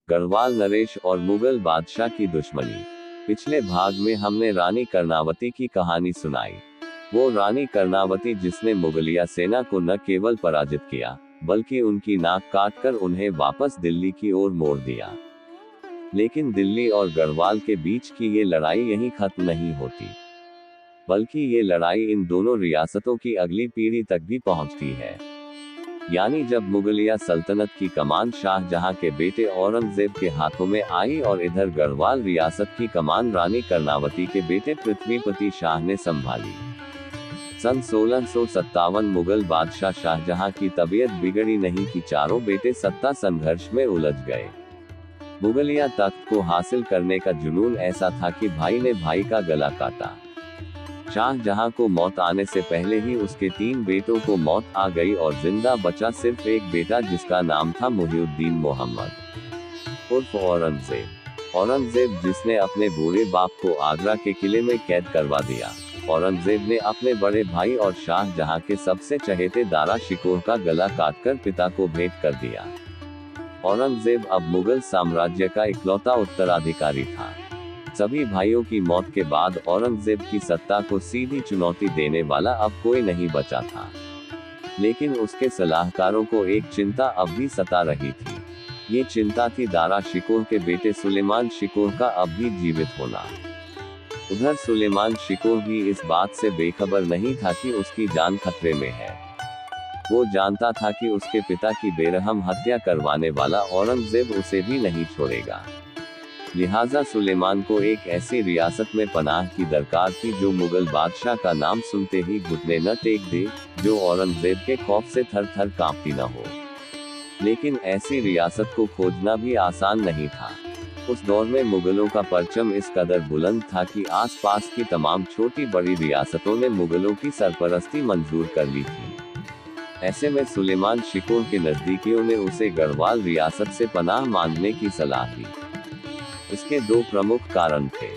गढ़वाल नरेश और मुगल बादशाह की दुश्मनी। पिछले भाग में हमने रानी कर्णावती की कहानी सुनाई। वो रानी कर्णावती जिसने मुगलिया सेना को न केवल पराजित किया, बल्कि उनकी नाक काटकर उन्हें वापस दिल्ली की ओर मोड़ दिया। लेकिन दिल्ली और गढ़वाल के बीच की ये लड़ाई यहीं खत्म नहीं होती, बल्कि ये लड़ाई इन दोनों रियासतों की अगली पीढ़ी तक भी पहुंचती है। यानी जब मुगलिया सल्तनत की कमान शाहजहां के बेटे औरंगजेब के हाथों में आई और इधर गढ़वाल रियासत की कमान रानी कर्णावती के बेटे पृथ्वीपति शाह ने संभाली। सन 1657 मुगल बादशाह शाहजहां की तबीयत बिगड़ी नहीं कि चारों बेटे सत्ता संघर्ष में उलझ गए। मुगलिया तख्त को हासिल करने का जुनून ऐसा था कि भाई ने भाई का गला काटा। शाहजहां को मौत आने से पहले ही उसके 3 बेटों को मौत आ गई और जिंदा बचा सिर्फ एक बेटा जिसका नाम था मुहिउद्दीन मोहम्मद उर्फ औरंगजेब। औरंगजेब जिसने अपने बूढ़े बाप को आगरा के किले में कैद करवा दिया। औरंगजेब ने अपने बड़े भाई और शाहजहां के सबसे चहेते दारा शिकोह का गला काटकर पिता को भेंट कर दिया। औरंगजेब अब मुगल साम्राज्य का इकलौता उत्तराधिकारी था। सभी भाइयों की मौत के बाद औरंगजेब की सत्ता को सीधी चुनौती देने वाला अब कोई नहीं बचा था। लेकिन उसके सलाहकारों को एक चिंता अब भी सता रही थी। ये चिंता थी दारा शिकोह के बेटे सुलेमान शिकोह का अब भी जीवित होना। उधर सुलेमान शिकोह भी इस बात से बेखबर नहीं था कि उसकी जान खतरे में है। वो जानता था कि उसके पिता की बेरहम हत्या करवाने वाला औरंगजेब उसे भी नहीं छोड़ेगा। लिहाजा सुलेमान को एक ऐसी रियासत में पनाह की दरकार थी जो मुगल बादशाह का नाम सुनते ही घुटने न टेक दे, जो औरंगजेब के खौफ से थर थर कांपती न हो। लेकिन ऐसी रियासत को खोजना भी आसान नहीं था। उस दौर में मुगलों का परचम इस कदर बुलंद था कि आसपास की तमाम छोटी बड़ी रियासतों ने मुगलों की सरपरस्ती मंजूर कर ली थी। ऐसे में सुलेमान शिकोह के नजदीकियों ने उसे गढ़वाल रियासत से पनाह मांगने की सलाह दी। इसके 2 प्रमुख कारण थे।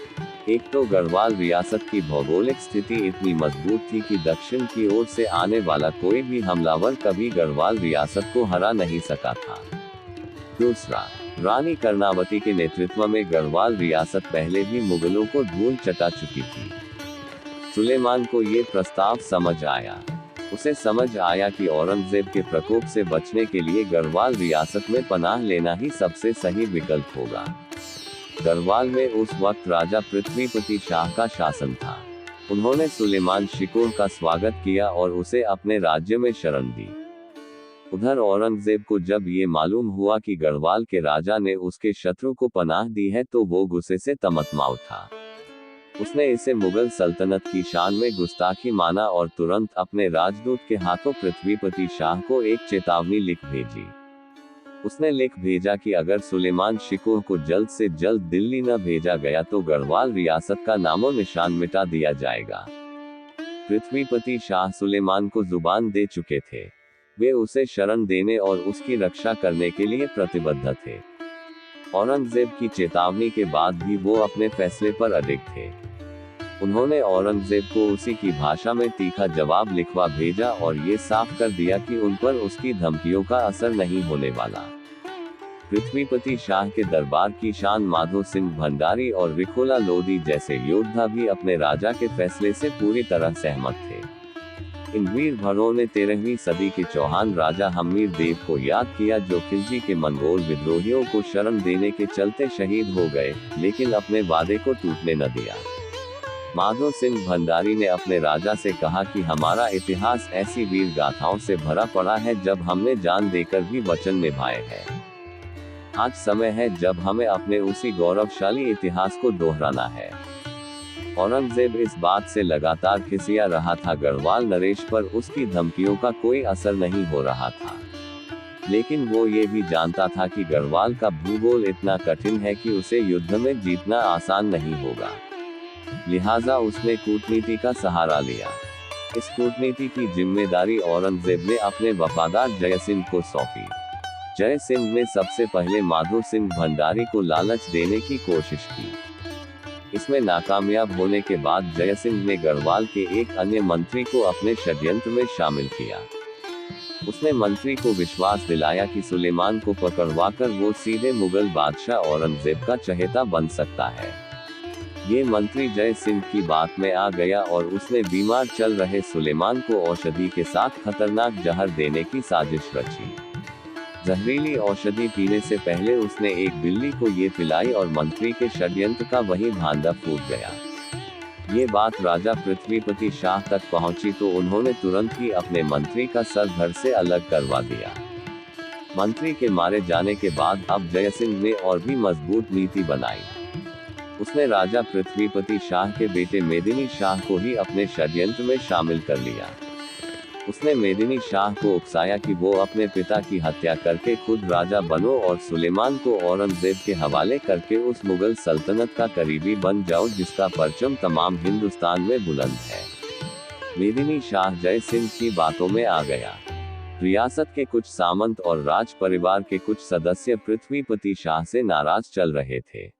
एक तो गढ़वाल रियासत की भौगोलिक स्थिति इतनी मजबूत थी कि दक्षिण की ओर से आने वाला कोई भी हमलावर कभी गढ़वाल रियासत को हरा नहीं सका था। दूसरा, रानी कर्णावती के नेतृत्व में गढ़वाल रियासत पहले भी मुगलों को धूल चटा चुकी थी। सुलेमान को ये प्रस्ताव समझ आया। उसे समझ आया कि औरंगजेब के प्रकोप से बचने के लिए गढ़वाल रियासत में पनाह लेना ही सबसे सही विकल्प होगा। गढ़वाल में उस वक्त राजा पृथ्वीपति शाह का शासन था। उन्होंने सुलेमान शिकोह का स्वागत किया और उसे अपने राज्य में शरण दी। उधर औरंगजेब को जब ये मालूम हुआ कि गढ़वाल के राजा ने उसके शत्रु को पनाह दी है तो वो गुस्से से तमतमा उठा। उसने इसे मुगल सल्तनत की शान में गुस्ताखी माना और तुरंत अपने राजदूत के हाथों पृथ्वीपति शाह को एक चेतावनी लिख भेजी। उसने लिख भेजा कि अगर सुलेमान शिकोह को जल्द से जल्द दिल्ली न भेजा गया तो गढ़वाल रियासत का नामो निशान मिटा दिया जाएगा। पृथ्वीपति शाह सुलेमान को जुबान दे चुके थे। वे उसे शरण देने और उसकी रक्षा करने के लिए प्रतिबद्ध थे। औरंगजेब की चेतावनी के बाद भी वो अपने फैसले पर अडिग थे। उन्होंने औरंगजेब को उसी की भाषा में तीखा जवाब लिखवा भेजा और ये साफ कर दिया कि उन पर उसकी धमकियों का असर नहीं होने वाला। पृथ्वीपति शाह के दरबार की शान माधो सिंह भंडारी और रिखोला लोधी जैसे योद्धा भी अपने राजा के फैसले से पूरी तरह सहमत थे। इन वीर भरों ने 13वीं सदी के चौहान राजा हम्मीर देव को याद किया जो खिलजी के मंगोल विद्रोहियों को शरण देने के चलते शहीद हो गए, लेकिन अपने वादे को टूटने न दिया। माधो सिंह भंडारी ने अपने राजा से कहा कि हमारा इतिहास ऐसी वीर गाथाओं से भरा पड़ा है जब हमने जान देकर भी वचन निभाए हैं। आज समय है जब हमें अपने उसी गौरवशाली इतिहास को दोहराना है। औरंगजेब इस बात से लगातार खिसिया रहा था। गढ़वाल नरेश पर उसकी धमकियों का कोई असर नहीं हो रहा था, लेकिन वो ये भी जानता था कि गढ़वाल का भूगोल इतना कठिन है कि उसे युद्ध में जीतना आसान नहीं होगा। लिहाजा उसने कूटनीति का सहारा लिया। इस कूटनीति की जिम्मेदारी औरंगजेब ने अपने वफादार जयसिंह को सौंपी। जयसिंह ने सबसे पहले माधो सिंह भंडारी को लालच देने की कोशिश की। इसमें नाकामयाब होने के बाद जयसिंह ने गढ़वाल के एक अन्य मंत्री को अपने षड्यंत्र में शामिल किया। उसने मंत्री को विश्वास दिलाया कि सुलेमान को पकड़वाकर वो सीधे मुगल बादशाह औरंगजेब का चहेता बन सकता है। ये मंत्री जय सिंह की बात में आ गया और उसने बीमार चल रहे सुलेमान को औषधि के साथ खतरनाक जहर देने की साजिश रची। जहरीली औषधि पीने से पहले उसने एक बिल्ली को ये पिलाई और मंत्री के षड्यंत्र का वही भांडा फूट गया। ये बात राजा पृथ्वीपति शाह तक पहुंची तो उन्होंने तुरंत ही अपने मंत्री का सर धड़ से अलग करवा दिया। मंत्री के मारे जाने के बाद अब जयसिंह ने और भी मजबूत नीति बनाई। उसने राजा पृथ्वीपति शाह के बेटे मेदिनी शाह को ही अपने षड्यंत्र में शामिल कर लिया। उसने मेदिनी शाह को उकसाया कि वो अपने पिता की हत्या करके खुद राजा बनो और सुलेमान को औरंगजेब के हवाले करके उस मुगल सल्तनत का करीबी बन जाओ जिसका परचम तमाम हिंदुस्तान में बुलंद है। मेदिनी शाह जय सिंह की बातों में आ गया। रियासत के कुछ सामंत और राज परिवार के कुछ सदस्य पृथ्वीपति शाह से नाराज चल रहे थे।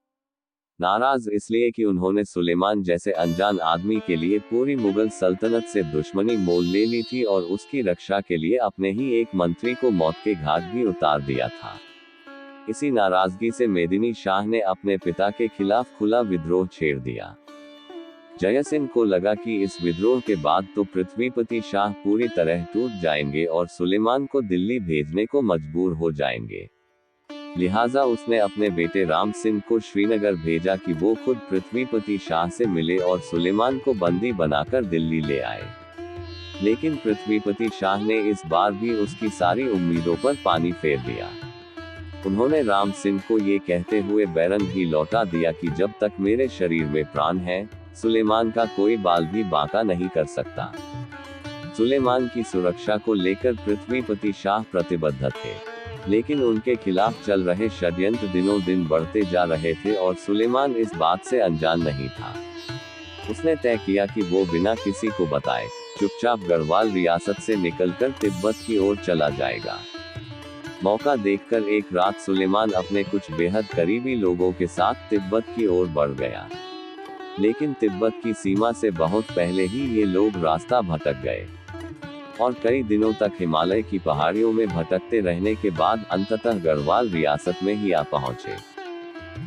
नाराज इसलिए कि उन्होंने सुलेमान जैसे अनजान आदमी के लिए पूरी मुगल सल्तनत से दुश्मनी मोल ले ली थी और उसकी रक्षा के लिए अपने ही एक मंत्री को मौत के घाट भी उतार दिया था। इसी नाराजगी से मेदिनी शाह ने अपने पिता के खिलाफ खुला विद्रोह छेड़ दिया। जयसिंह को लगा कि इस विद्रोह के बाद तो पृथ्वीपति शाह पूरी तरह टूट जाएंगे और सुलेमान को दिल्ली भेजने को मजबूर हो जाएंगे। लिहाजा उसने अपने बेटे राम सिंह को श्रीनगर भेजा कि वो खुद पृथ्वीपति शाह से मिले और सुलेमान को बंदी बनाकर दिल्ली ले आए। लेकिन पृथ्वीपति शाह ने इस बार भी उसकी सारी उम्मीदों पर पानी फेर दिया। उन्होंने राम सिंह को ये कहते हुए बैरन ही लौटा दिया कि जब तक मेरे शरीर में प्राण है, सुलेमान का कोई बाल भी बांका नहीं कर सकता। सुलेमान की सुरक्षा को लेकर पृथ्वीपति शाह प्रतिबद्ध थे, लेकिन उनके खिलाफ चल रहे षड्यंत्र दिनों दिन बढ़ते जा रहे थे और सुलेमान इस बात से अनजान नहीं था। उसने तय किया कि वो बिना किसी को बताए चुपचाप गढ़वाल रियासत से निकलकर तिब्बत की ओर चला जाएगा। मौका देखकर एक रात सुलेमान अपने कुछ बेहद करीबी लोगों के साथ तिब्बत की ओर बढ़ गया। लेकिन तिब्बत की सीमा से बहुत पहले ही ये लोग रास्ता भटक गए और कई दिनों तक हिमालय की पहाड़ियों में भटकते रहने के बाद अंततः गढ़वाल रियासत में ही आ पहुंचे।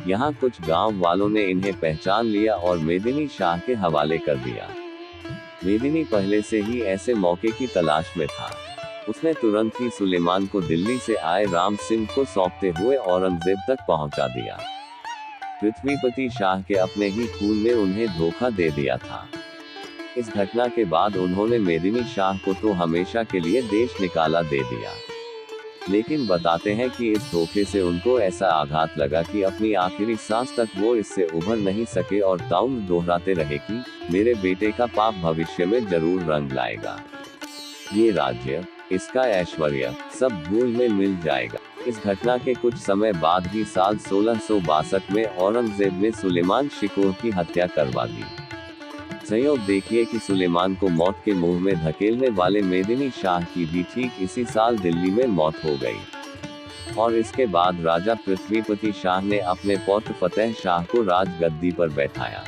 यहाँ कुछ गांव वालों ने इन्हें पहचान लिया और मेदिनी शाह के हवाले कर दिया। मेदिनी पहले से ही ऐसे मौके की तलाश में था। उसने तुरंत ही सुलेमान को दिल्ली से आए राम सिंह को सौंपते हुए औरंगजेब तक पहुंचा दिया। पृथ्वीपति शाह के अपने ही खून ने उन्हें धोखा दे दिया था। इस घटना के बाद उन्होंने मेदिनी शाह को तो हमेशा के लिए देश निकाला दे दिया। लेकिन बताते हैं कि इस धोखे से उनको ऐसा आघात लगा कि अपनी आखिरी सांस तक वो इससे उभर नहीं सके और ताउम्र दोहराते रहे कि मेरे बेटे का पाप भविष्य में जरूर रंग लाएगा। ये राज्य, इसका ऐश्वर्य सब धूल में मिल जाएगा। इस घटना के कुछ समय बाद ही साल 1662 में औरंगजेब ने सुलेमान शिकोह की हत्या करवा दी। संयोग देखिए कि सुलेमान को मौत के मुंह में धकेलने वाले मेदिनी शाह की भी ठीक इसी साल दिल्ली में मौत हो गई और इसके बाद राजा पृथ्वीपति शाह ने अपने पौत्र फतेह शाह को राजगद्दी पर बैठाया।